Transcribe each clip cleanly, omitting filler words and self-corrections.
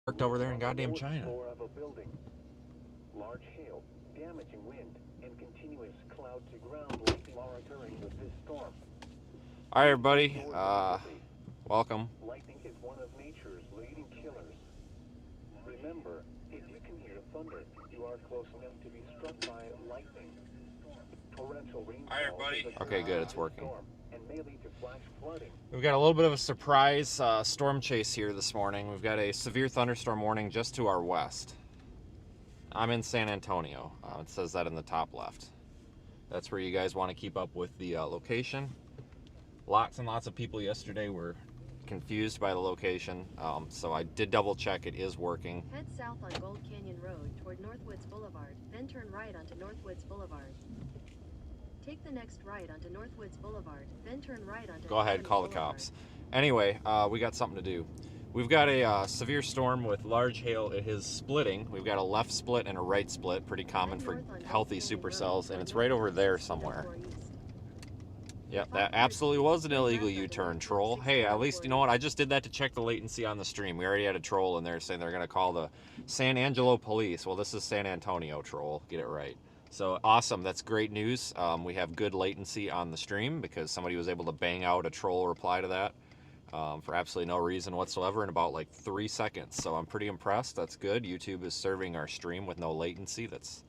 Parked over there in goddamn Fourth China. floor of a building. Large hail, damaging wind, and continuous cloud to ground lightning are occurring with this storm. All right, everybody. Use doors immediately. Welcome. Lightning is one of nature's leading killers. Remember, if you can hear thunder, you are close enough to be struck by lightning. Torrential rainfall. All right, everybody. is a Okay, good. It's severe working. storm and may lead to flash flooding. We've got a little bit of a surprise storm chase here this morning. We've got a severe thunderstorm warning just to our west. I'm in San Antonio. It says that in the top left. That's where you guys want to keep up with the location. Lots and lots of people yesterday were confused by the location, so I did double check. It is working. Head south on Gold Canyon Road toward Northwoods Boulevard, then turn right onto Northwoods Boulevard. Take the next right onto Northwoods Boulevard, then turn right onto Go ahead, call the cops. Anyway, we got something to do. We've got a severe storm with large hail. It is splitting. We've got a left split and a right split, pretty common for healthy supercells, and it's right over there somewhere. Yep, that absolutely was an illegal U-turn, troll. Hey, at least, you know what, I just did that to check the latency on the stream. We already had a troll in there saying they're going to call the San Angelo police. Well, this is San Antonio, troll. Get it right. So, awesome. That's great news. We have good latency on the stream because somebody was able to bang out a troll reply to that for absolutely no reason whatsoever in about like 3 seconds. So, I'm pretty impressed. That's good. YouTube is serving our stream with no latency. That's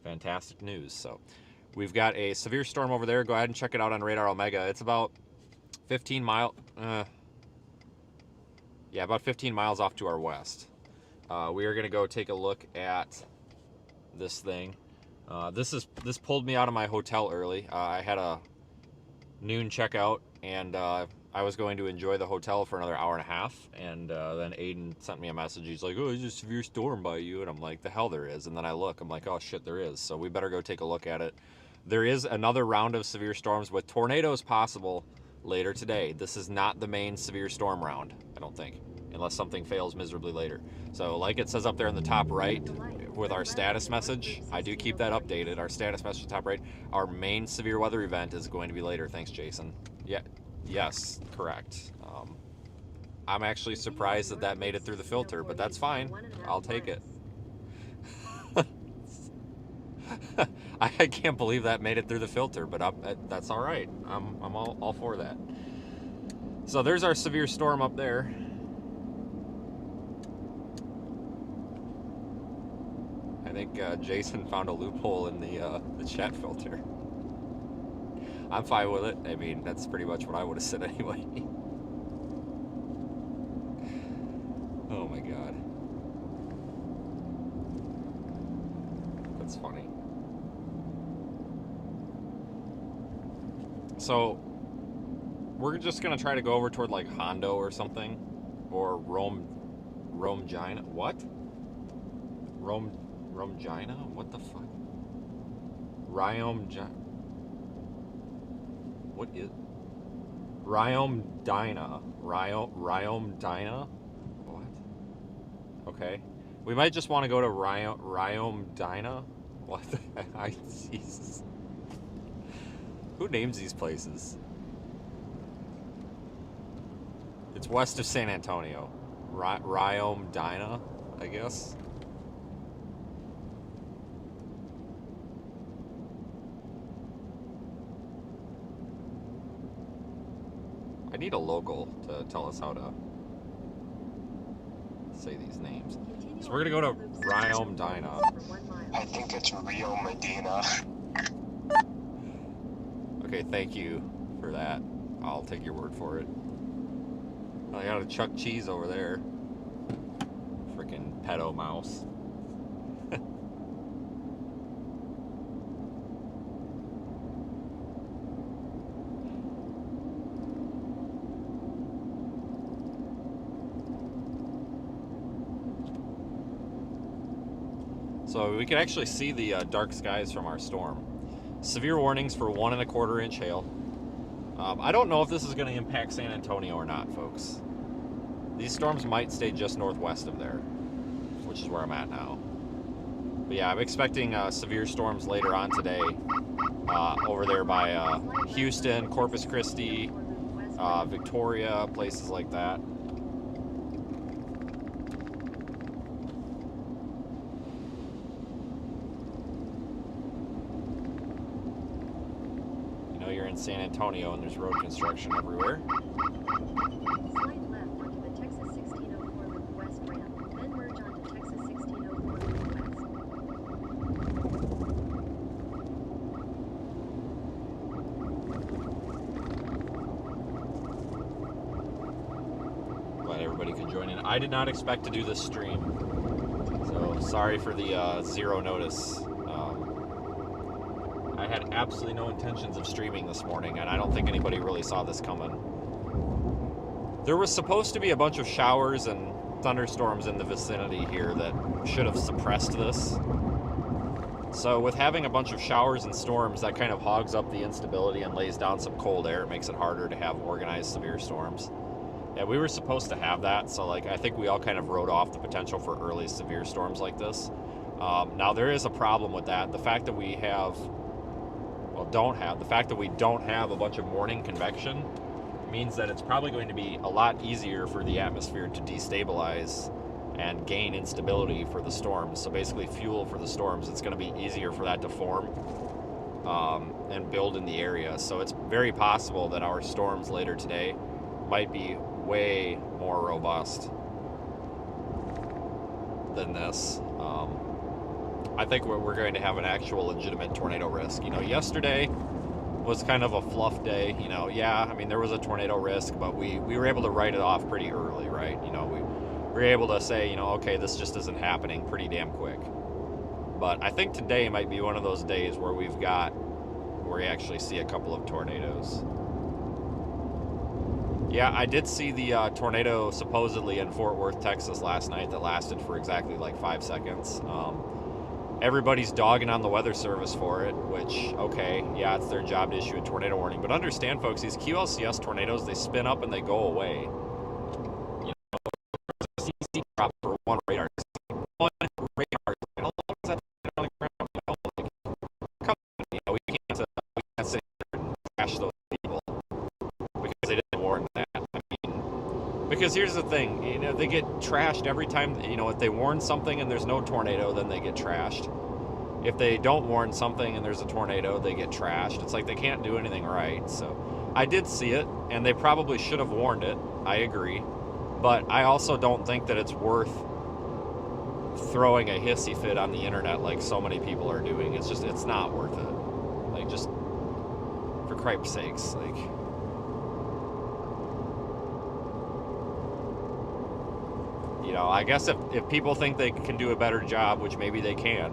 fantastic news. So, we've got a severe storm over there. Go ahead and check it out on Radar Omega. It's about 15 miles. Yeah, about 15 miles off to our west. We are going to go take a look at this thing. This pulled me out of my hotel early. I had a noon checkout, and I was going to enjoy the hotel for another hour and a half. And then Aiden sent me a message. He's like, "Oh, there's a severe storm by you," and I'm like, "The hell there is." And then I look. I'm like, "Oh shit, there is." So we better go take a look at it. There is another round of severe storms with tornadoes possible later today. This is not the main severe storm round, I don't think, unless something fails miserably later. So like it says up there in the top right with our status message, I do keep that updated. Our status message top right, our main severe weather event is going to be later. Thanks, Jason. Yeah, yes, correct. I'm actually surprised that made it through the filter, but that's fine. I'll take it. I can't believe that made it through the filter, but that's all right. I'm all for that. So there's our severe storm up there. I think Jason found a loophole in the chat filter. I'm fine with it. I mean, that's pretty much what I would have said anyway. Oh my god. That's funny. So, we're just gonna try to go over toward like Hondo or something, or Rome-Gina. What? Rome-Gina? What the fuck? Ryome-Gina. What is? Ryome-Dina. Ryome-Dina? What? Okay. We might just want to go to Ryome-Dina. What the heck? Jesus. Who names these places? It's west of San Antonio. Ryome-Dina, I guess. I need a local to tell us how to say these names. So we're gonna go to Ryome-Dina. I think it's Rio Medina. Okay, thank you for that. I'll take your word for it. I got a Chuck Cheese over there. Freaking pedo mouse. So we can actually see the dark skies from our storm. Severe warnings for 1¼ inch hail. I don't know if this is going to impact San Antonio or not, folks. These storms might stay just northwest of there, which is where I'm at now. But yeah, I'm expecting severe storms later on today over there by Houston, Corpus Christi, Victoria, places like that. in San Antonio and there's road construction everywhere. Slide left onto the Texas 1604 Loop West ramp, then merge onto Texas 1604 Loop West. Glad everybody could join in. I did not expect to do this stream, so sorry for the zero notice. I had absolutely no intentions of streaming this morning, and I don't think anybody really saw this coming. There was supposed to be a bunch of showers and thunderstorms in the vicinity here that should have suppressed this. So with having a bunch of showers and storms, that kind of hogs up the instability and lays down some cold air. It makes it harder to have organized severe storms. Yeah, we were supposed to have that, so like I think we all kind of wrote off the potential for early severe storms like this. Now there is a problem with that. The fact that we have, the fact that we don't have a bunch of morning convection means that it's probably going to be a lot easier for the atmosphere to destabilize and gain instability for the storms. So basically fuel for the storms, it's going to be easier for that to form and build in the area. So it's very possible that our storms later today might be way more robust than this. I think we're going to have an actual legitimate tornado risk. You know, yesterday was kind of a fluff day. You know, yeah, I mean, there was a tornado risk, but we were able to write it off pretty early, right? You know, we were able to say, you know, okay, this just isn't happening pretty damn quick. But I think today might be one of those days where we actually see a couple of tornadoes. Yeah, I did see the tornado supposedly in Fort Worth, Texas last night that lasted for exactly like 5 seconds. Everybody's dogging on the Weather Service for it, which, okay, yeah, it's their job to issue a tornado warning. But understand, folks, these QLCS tornadoes, they spin up and they go away. You know, there's a CC drop for one radar. One radar. How long is that on the ground? You know, like, you know, we can't sit here and trash those people because they didn't warn that. I mean, because here's the thing, you know, they get trashed every time. You know, if they warn something and there's no tornado, then they get trashed. If they don't warn something and there's a tornado, they get trashed. It's like they can't do anything right. So I did see it, and they probably should have warned it. I agree. But I also don't think that it's worth throwing a hissy fit on the internet like so many people are doing. It's not worth it. Like, just for cripe's sakes, like... You know, I guess if people think they can do a better job, which maybe they can,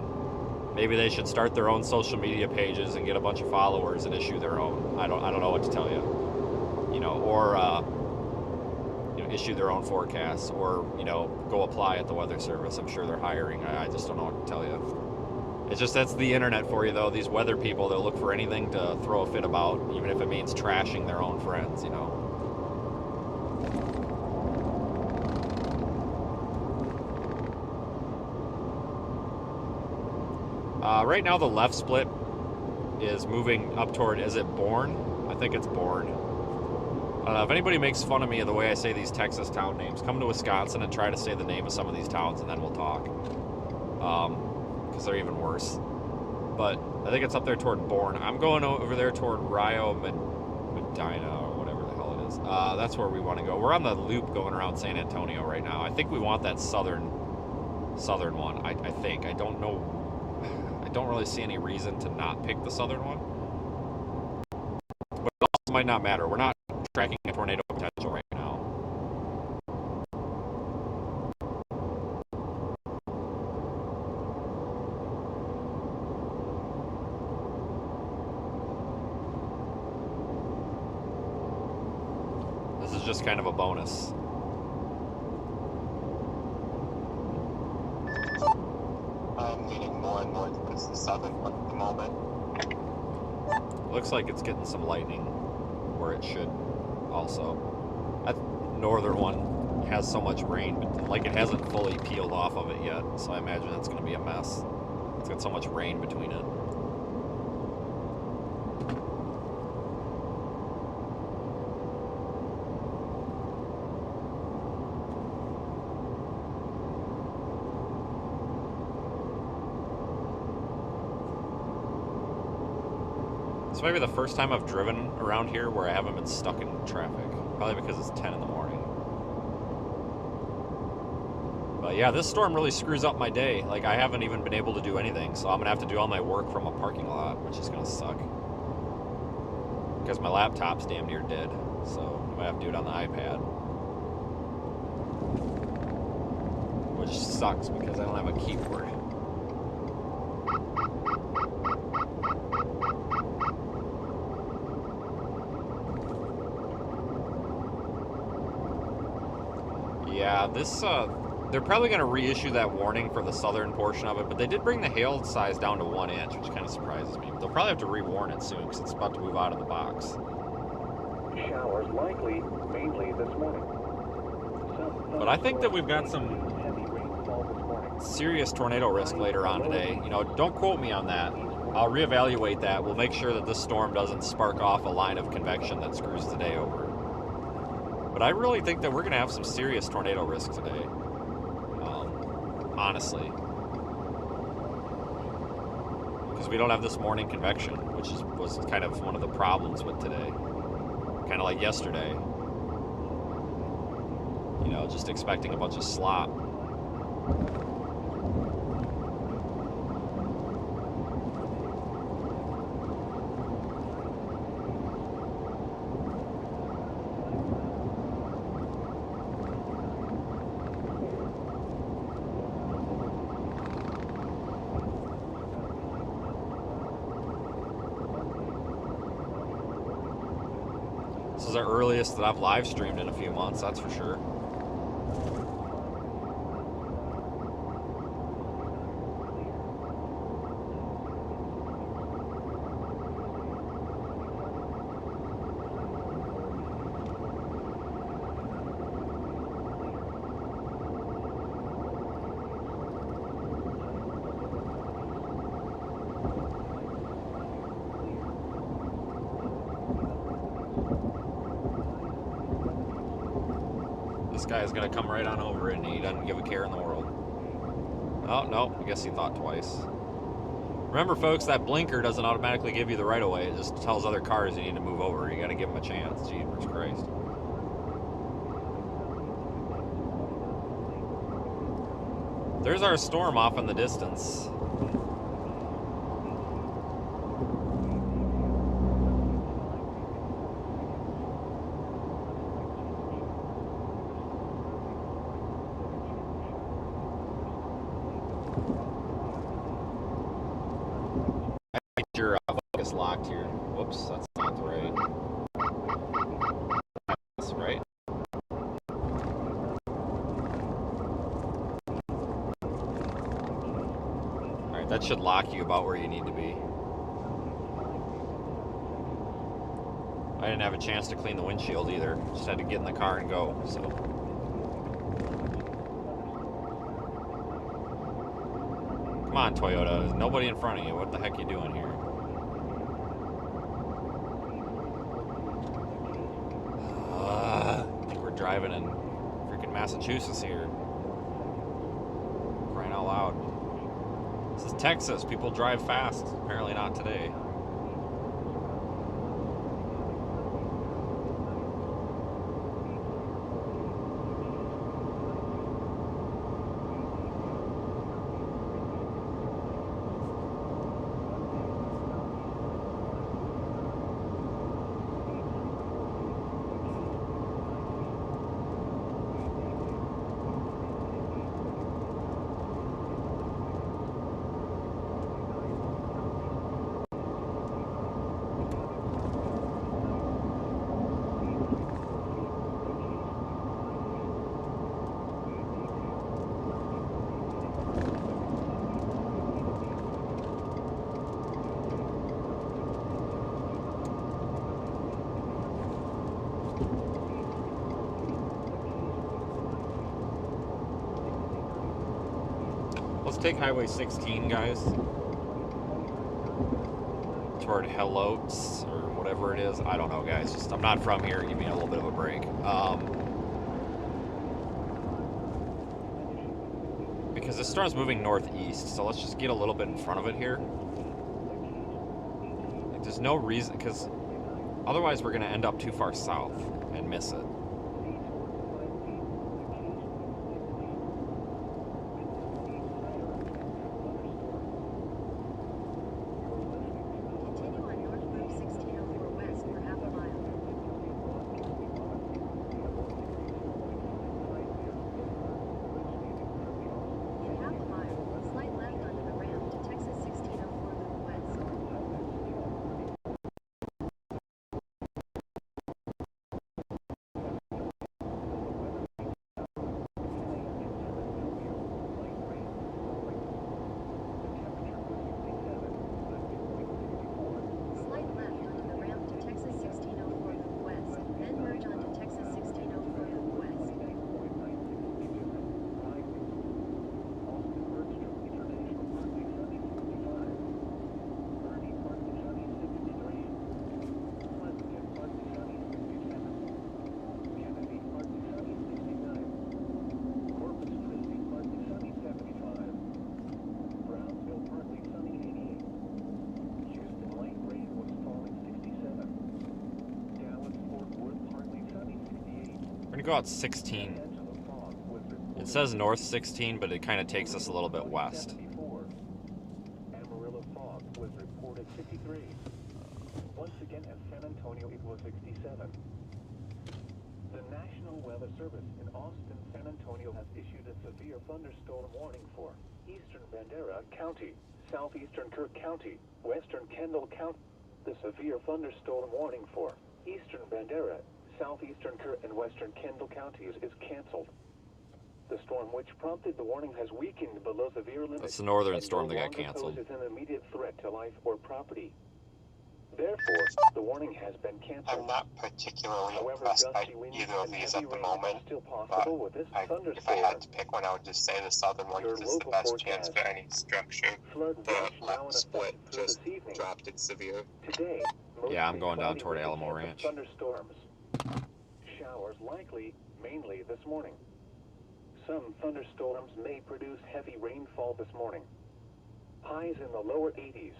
maybe they should start their own social media pages and get a bunch of followers and issue their own. I don't know what to tell you. You know, or you know, issue their own forecasts, or, you know, go apply at the Weather Service. I'm sure they're hiring. I just don't know what to tell you. It's just, that's the internet for you, though. These weather people, they'll look for anything to throw a fit about, even if it means trashing their own friends, you know. Right now the left split is moving up toward, is it Bourne? I think it's Bourne. If anybody makes fun of me of the way I say these Texas town names, come to Wisconsin and try to say the name of some of these towns, and then we'll talk. Because they're even worse. But I think it's up there toward Bourne. I'm going over there toward Rio Medina, or whatever the hell it is. That's where we want to go. We're on the loop going around San Antonio right now. I think we want that southern one. I think. I don't know. I don't really see any reason to not pick the southern one. But it also might not matter. We're not tracking a tornado potential right now. This is just kind of a bonus. I'm leaning more and more towards the southern one at the moment. Looks like it's getting some lightning where it should also. That northern one has so much rain, but like it hasn't fully peeled off of it yet, so I imagine it's going to be a mess. It's got so much rain between it. This might be the first time I've driven around here where I haven't been stuck in traffic. Probably because it's 10 in the morning. But yeah, this storm really screws up my day. Like, I haven't even been able to do anything, so I'm gonna have to do all my work from a parking lot, which is gonna suck. Because my laptop's damn near dead, so I might have to do it on the iPad. Which sucks because I don't have a keyboard. Yeah, this, they're probably going to reissue that warning for the southern portion of it, but they did bring the hail size down to 1 inch, which kind of surprises me. They'll probably have to re-warn it soon because it's about to move out of the box. Showers likely, mainly this morning. But I think that we've got some heavy rainfall this morning. serious tornado risk later on today. You know, don't quote me on that. I'll reevaluate that. We'll make sure that this storm doesn't spark off a line of convection that screws today over. But I really think that we're going to have some serious tornado risk today. Honestly. Because we don't have this morning convection, which was kind of one of the problems with today. Kind of like yesterday. You know, just expecting a bunch of slop. This is the earliest that I've live streamed in a few months, that's for sure. This guy is going to come right on over it, and he doesn't give a care in the world. Oh, no, I guess he thought twice. Remember, folks, that blinker doesn't automatically give you the right-of-way. It just tells other cars you need to move over. You got to give them a chance. Jeepers Christ. There's our storm off in the distance. Your focus locked here. Whoops, that's not right. That's right. Alright, that should lock you about where you need to be. I didn't have a chance to clean the windshield either. Just had to get in the car and go, so. Come on, Toyota. There's nobody in front of you. What the heck are you doing here? I think we're driving in freaking Massachusetts here. Crying out loud. This is Texas. People drive fast. Apparently not today. Let's take Highway 16, guys. Toward Helotes, or whatever it is. I don't know, guys. Just, I'm not from here. Give me a little bit of a break. Because this storm's moving northeast, so let's just get a little bit in front of it here. Like, there's there's no reason, because otherwise we're going to end up too far south and miss it. Continue on North Route 1604 west for half a mile. In half a mile, slight left onto the ramp to Texas 1604 Loop West. Slight left onto the ramp to Texas 1604 Loop West, then merge onto Texas 1604 Loop West. We're going to go out 16. It says north 16, but it kind of takes us a little bit west. Amarillo fog was reported 63. Once again at San Antonio it was 67. The National Weather Service in Austin, San Antonio has issued a severe thunderstorm warning for eastern Bandera County, southeastern Kirk County, western Kendall County. The severe thunderstorm warning for eastern Bandera, southeastern Kirk, and western Kendall counties is canceled. The storm, which prompted the warning, has weakened below severe limits. That's the northern and storm no that got longer canceled. poses an immediate threat to life or property. Therefore, the warning has been canceled. I'm not particularly However, impressed by gusty winds either of and these heavy at the rain moment. are still possible with this If I thunderstorm. had to pick one, I would just say the southern one Your because it's the local best chance forecast. for any structure. Flood The watch now in left split effect through just this evening. dropped it severe. Today, Yeah, I'm mostly going down cloudy toward with a Alamo chance of Ranch. Thunderstorms. Showers likely, mainly this morning. Some thunderstorms may produce heavy rainfall this morning. Highs in the lower 80s.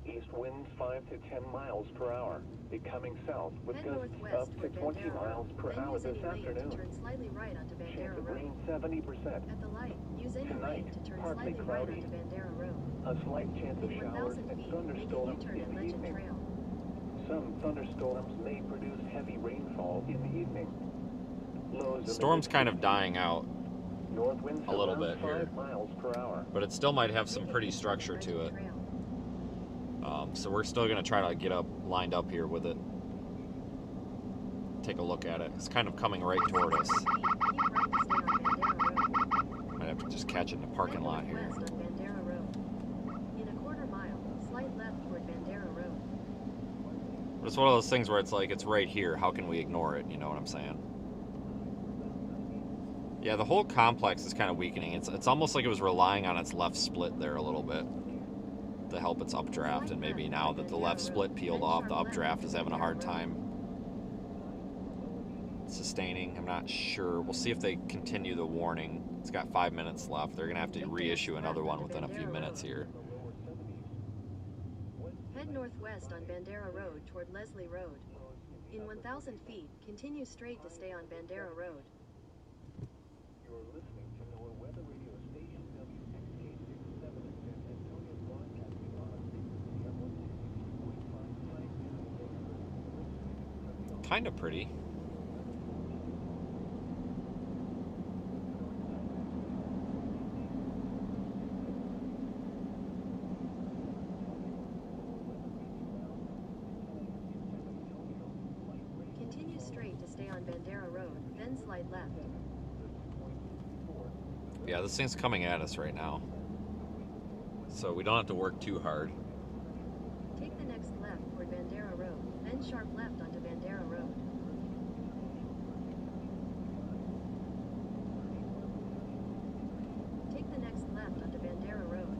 East winds 5 to 10 miles per hour, becoming south with Head gusts northwest up to toward 20 Bandera miles Road, per then hour use this any lane to afternoon. turn slightly right onto Chance Bandera of Road. rain 70%. At the light, use any Tonight, lane to turn partly slightly right cloudy. onto Bandera Road. A slight chance of In showers 1,000 and feet, make a thunderstorms U-turn in at the Legend evening. Trail. Some thunderstorms may produce heavy rainfall in the evening. Lows in the Storm's kind of mid-60s. dying out, North winds a little around bit here. 5 miles per hour. but it still might have some Make a pretty U-turn structure at to Legend it. Trail. So we're still going to try to get lined up here with it. Take a look at it. It's kind of coming right toward us. Keep right to stay on Bandera Road. Might have to just catch it in the parking lot Head here. northwest on Bandera Road. In a quarter mile, slight left toward Bandera Road. But it's one of those things where it's like, it's right here. How can we ignore it? You know what I'm saying? Yeah, the whole complex is kind of weakening. It's almost like it was relying on its left split there a little bit to help its updraft, and maybe now that the left split peeled off, the updraft is having a hard time sustaining. I'm not sure. We'll see if they continue the warning. It's got 5 minutes left. They're going to have to reissue another one within a few minutes here. Head northwest on Bandera Road toward Leslie Road. In 1,000 feet, continue straight to stay on Bandera Road. You're listening to NOAA Weather Radio Station WXK67 in San Antonio, broadcasting on a frequency of 162.5 Kind of pretty. Continue straight to stay on Bandera Road, then slide left. Yeah, this thing's coming at us right now. So we don't have to work too hard. Take the next left toward Bandera Road, then sharp left onto Bandera Road. Take the next left onto Bandera Road.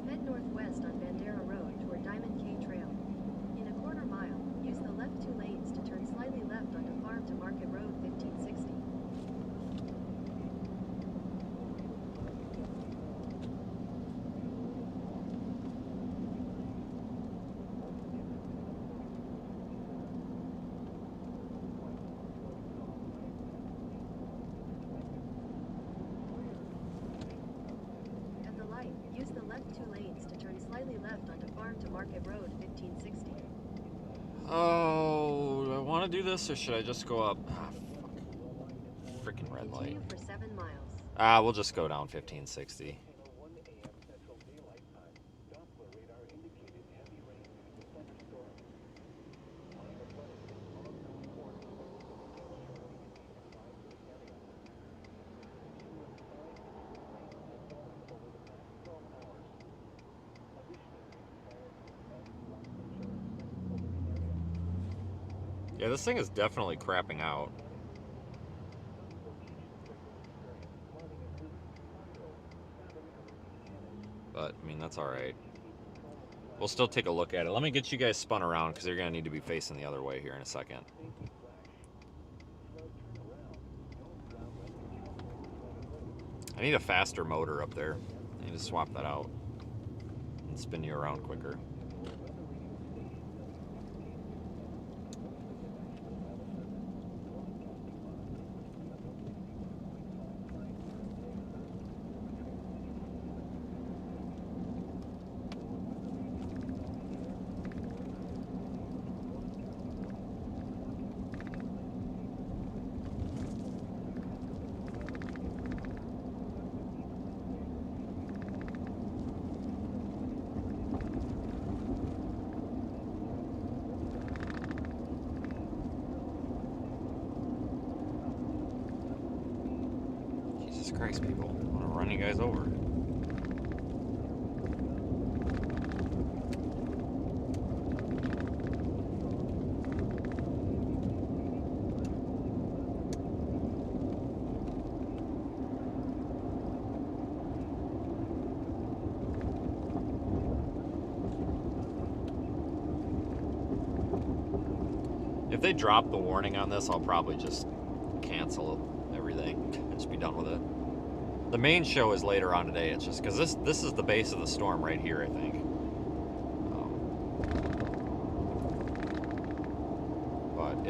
Head northwest on Bandera Road toward Diamond K Trail. In a quarter mile, use the left two lanes to turn slightly left onto Farm to Market Road 1560. Market Road, 1560. Oh, do I want to do this or should I just go up? Ah, fuck. Freaking red light. Continue for 7 miles. We'll just go down 1560. 1 a.m. Central Daylight Time. Doppler radar indicated heavy rain due to the thunderstorm. Climate weather is also important for those of the advisory area. Continuous time rain has fallen over the past 12 hours. Additionally, fires and floods are over the area. Yeah, this thing is definitely crapping out. But, I mean, that's alright. We'll still take a look at it. Let me get you guys spun around because you're going to need to be facing the other way here in a second. I need a faster motor up there. I need to swap that out and spin you around quicker. Jesus Christ, people. I want to run you guys over. If they drop the warning on this, I'll probably just cancel everything and just be done with it. The main show is later on today. It's just because this is the base of the storm right here, I think. But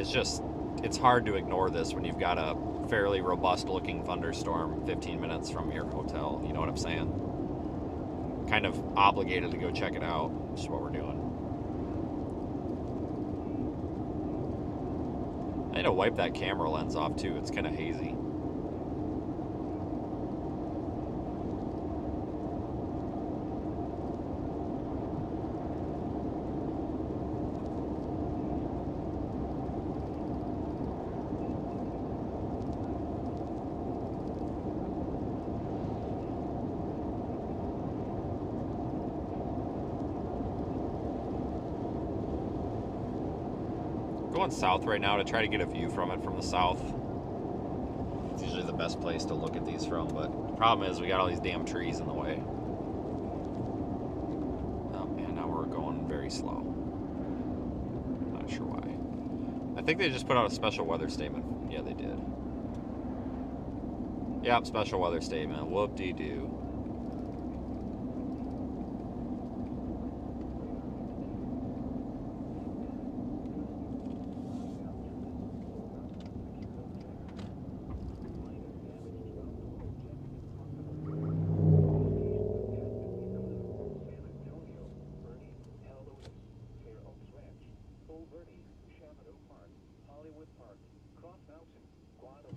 it's hard to ignore this when you've got a fairly robust looking thunderstorm 15 minutes from your hotel. You know what I'm saying? Kind of obligated to go check it out, which is what we're doing. I need to wipe that camera lens off too. It's kind of hazy. Going south right now to try to get a view from it from the south. It's usually the best place to look at these from, but the problem is we got all these damn trees in the way. Oh man, now we're going very slow. Not sure why. I think they just put out a special weather statement. Yeah, they did. Yep, special weather statement. Whoop-de-doo.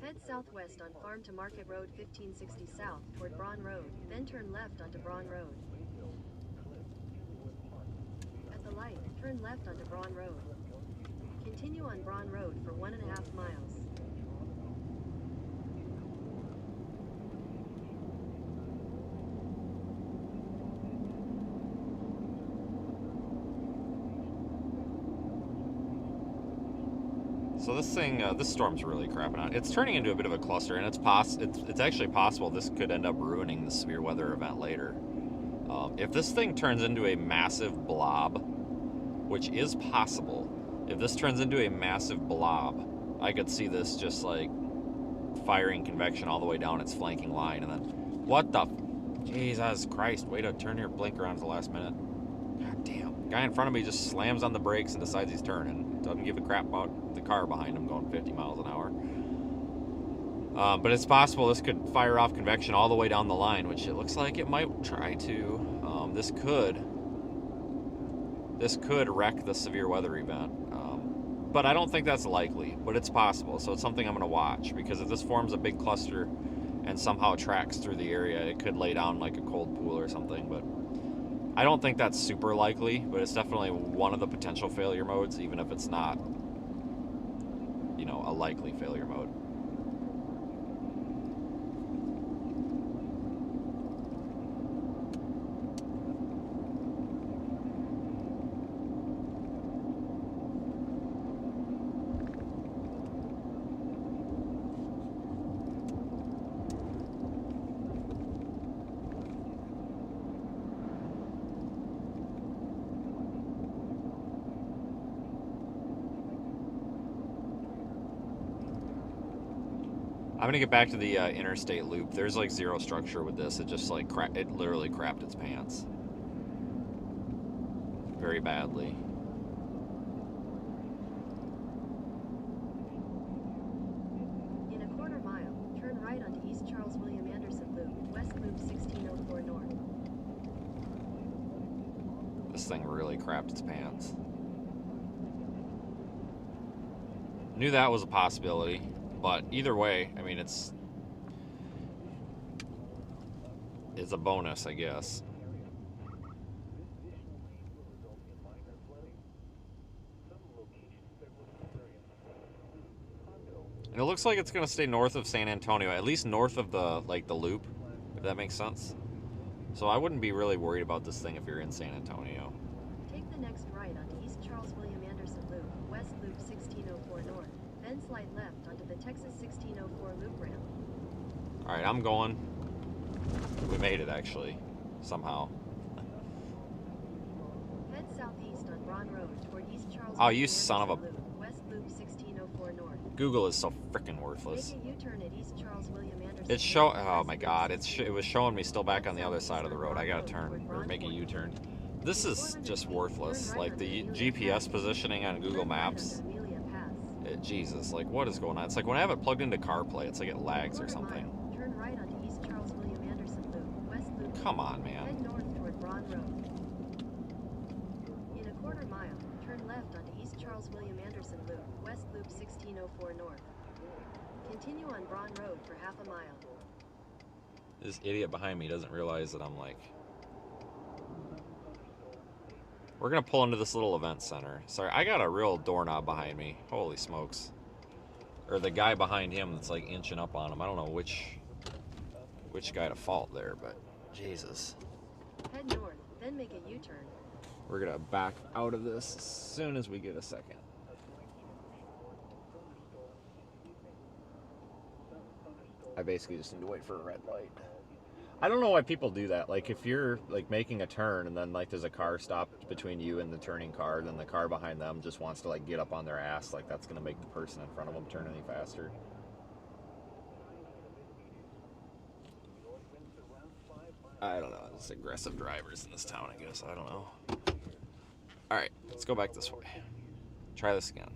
Head southwest on Farm to Market Road 1560 south toward Braun Road, then turn left onto Braun Road. At the light, turn left onto Braun Road. Continue on Braun Road for 1.5 miles. So this thing, this storm's really crapping out. It's turning into a bit of a cluster, and it's actually possible this could end up ruining the severe weather event later. If this thing turns into a massive blob, which is possible, if this turns into a massive blob, I could see this just like firing convection all the way down its flanking line, and then what the Jesus Christ, way to turn your blinker on at the last minute. God damn. Guy in front of me just slams on the brakes and decides he's turning. Doesn't give a crap about the car behind him going 50 miles an hour. But it's possible this could fire off convection all the way down the line, which it looks like it might try to. This could this could wreck the severe weather event. But I don't think that's likely, but it's possible. So it's something I'm going to watch, because if this forms a big cluster and somehow tracks through the area, it could lay down like a cold pool or something. But I don't think that's super likely, but it's definitely one of the potential failure modes, even if it's not, you know, a likely failure mode. I'm gonna get back to the interstate loop. There's like zero structure with this. It just like it literally crapped its pants very badly. In a quarter mile, turn right onto East Charles William Anderson Loop, West Loop 1604 North. This thing really crapped its pants. Knew that was a possibility. But either way, I mean, it's a bonus, I guess. And it looks like it's going to stay north of San Antonio, at least north of the loop, if that makes sense. So I wouldn't be really worried about this thing if you're in San Antonio. Take the next right onto East Charles William Anderson Loop, West Loop 1604 North. Then slide left onto the Texas 1604 loop ramp. All right, I'm going. We made it, actually, somehow. Head southeast on Braun Road toward East Charles. Oh, William you son of a... Anderson Loop, West Loop 1604 North. Google is so freaking worthless. Make a U-turn at East Charles William Anderson. It's show. Oh my God! It was showing me still back on the other side of the road. I gotta turn or make a U-turn. This is just worthless. Like the GPS positioning on Google Maps. Jesus, like what is going on? It's like when I have it plugged into CarPlay, it's like it lags or something. Turn right onto East Charles William Anderson Loop, West Loop. Come on, man. Head north toward Braun Road. In a quarter mile, turn left onto East Charles William Anderson Loop, West Loop 1604 North. Continue on Braun Road for half a mile. This idiot behind me doesn't realize that I'm like... We're gonna pull into this little event center. Sorry, I got a real doorknob behind me. Holy smokes. Or the guy behind him that's like inching up on him. I don't know which guy to fault there, but Jesus. Head north, then make a U-turn. We're gonna back out of this as soon as we get a second. I basically just need to wait for a red light. I don't know why people do that. Like if you're like making a turn and then like there's a car stopped between you and the turning car, then the car behind them just wants to like get up on their ass. Like that's gonna make the person in front of them turn any faster. I don't know. It's aggressive drivers in this town, I guess. I don't know. All right, let's go back this way. Try this again.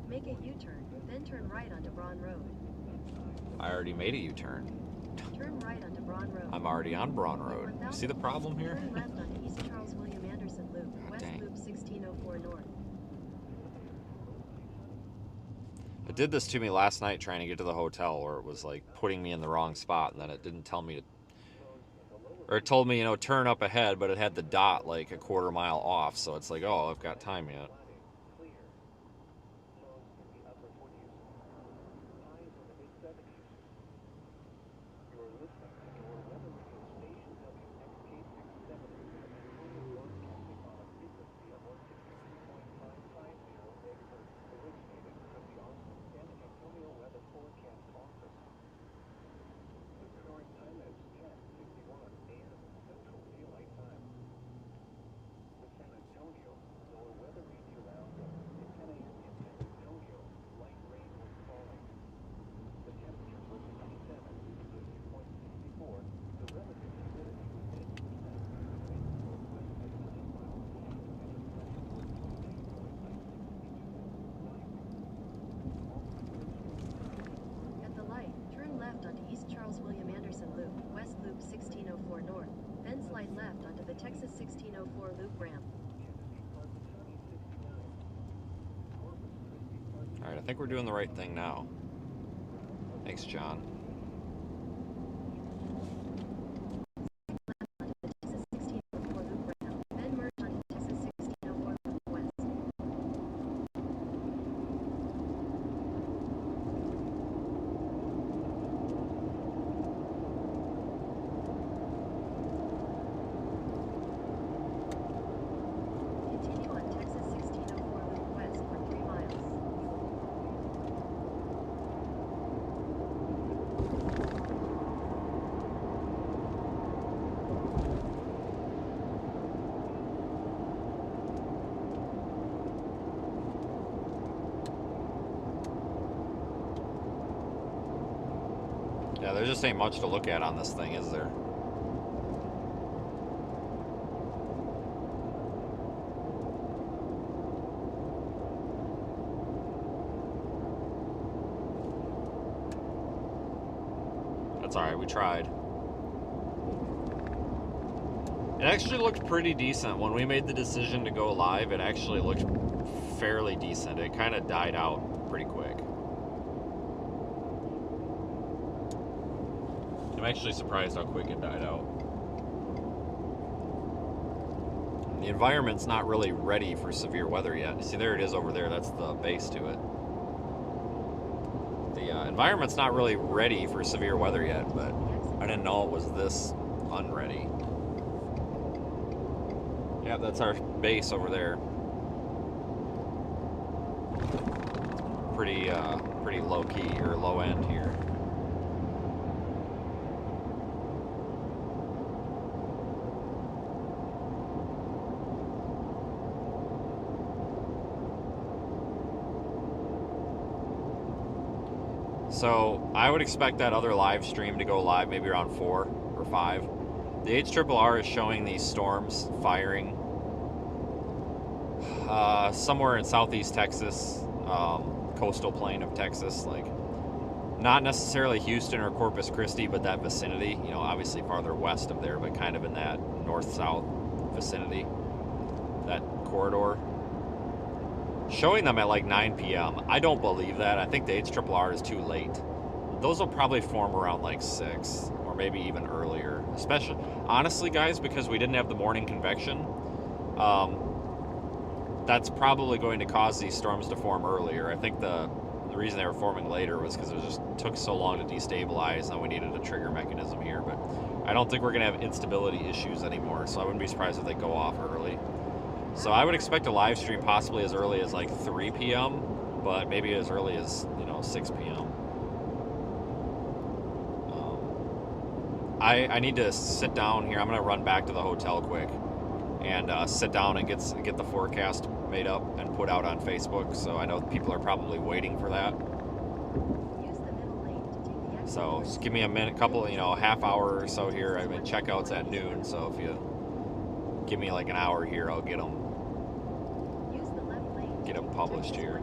Make a U-turn, then turn right onto Braun Road. I already made a U-turn. Turn right onto Braun Road. I'm already on Braun Road. You see the problem here? Turn left onto East Charles William Anderson Loop, West dang. Loop 1604 North. It did this to me last night trying to get to the hotel, where it was like putting me in the wrong spot, and then it didn't tell me to, or it told me, you know, turn up ahead, but it had the dot like a quarter mile off, so it's like, oh, I've got time yet. 1604 loop ramp. All right, I think we're doing the right thing now. Thanks, John. Texas 1604 loop ramp. Then merge onto Texas 1604 loop west. Continue on Texas 1604 loop west for 3 miles. Yeah, there just ain't much to look at on this thing, is there? That's all right, we tried. It actually looked pretty decent. When we made the decision to go live, it actually looked fairly decent. It kind of died out pretty quick. I'm actually surprised how quick it died out. The environment's not really ready for severe weather yet. You see, there it is over there. That's the base to it. The environment's not really ready for severe weather yet, but I didn't know it was this unready. Yeah, that's our base over there. Pretty low key or low end here. So I would expect that other live stream to go live maybe around 4 or 5. The HRRR is showing these storms firing somewhere in southeast Texas, coastal plain of Texas, like not necessarily Houston or Corpus Christi, but that vicinity, you know, obviously farther west of there, but kind of in that north-south vicinity, that corridor. Showing them at like 9 p.m. I don't believe that. I think the HRRR is too late. Those will probably form around like 6 or maybe even earlier. Especially, honestly, guys, because we didn't have the morning convection, that's probably going to cause these storms to form earlier. I think the reason they were forming later was because it just took so long to destabilize and we needed a trigger mechanism here. But I don't think we're going to have instability issues anymore, so I wouldn't be surprised if they go off early. So I would expect a live stream possibly as early as like 3 p.m., but maybe as early as, 6 p.m. I need to sit down here. I'm going to run back to the hotel quick and sit down and get the forecast made up and put out on Facebook. So I know people are probably waiting for that. Use the middle lane to take the exit. So just give me a minute, half hour or so here. I mean, checkout's at noon, so if you give me like an hour here, I'll get them published here.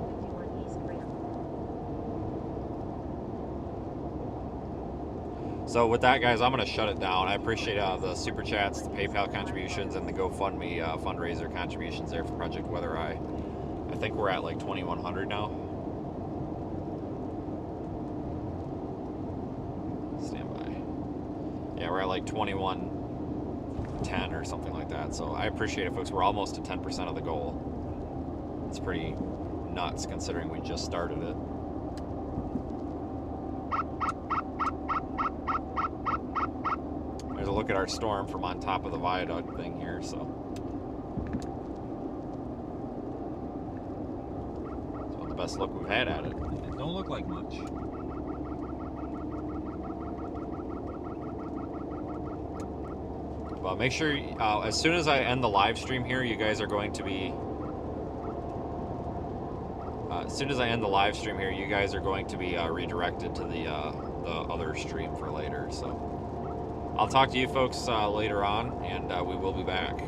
So with that, guys, I'm going to shut it down. I appreciate the super chats, the PayPal contributions, and the GoFundMe fundraiser contributions there for Project Weather Eye. I think we're at like 2,100 now. Stand by. Yeah, we're at like 2110 or something like that. So I appreciate it, folks. We're almost to 10% of the goal. It's pretty nuts considering we just started it. There's a look at our storm from on top of the viaduct thing here, so. It's about the best look we've had at it. It don't look like much. But make sure, as soon as I end the live stream here, you guys are going to be... as soon as I end the live stream here, you guys are going to be redirected to the other stream for later. So I'll talk to you folks later on, and we will be back.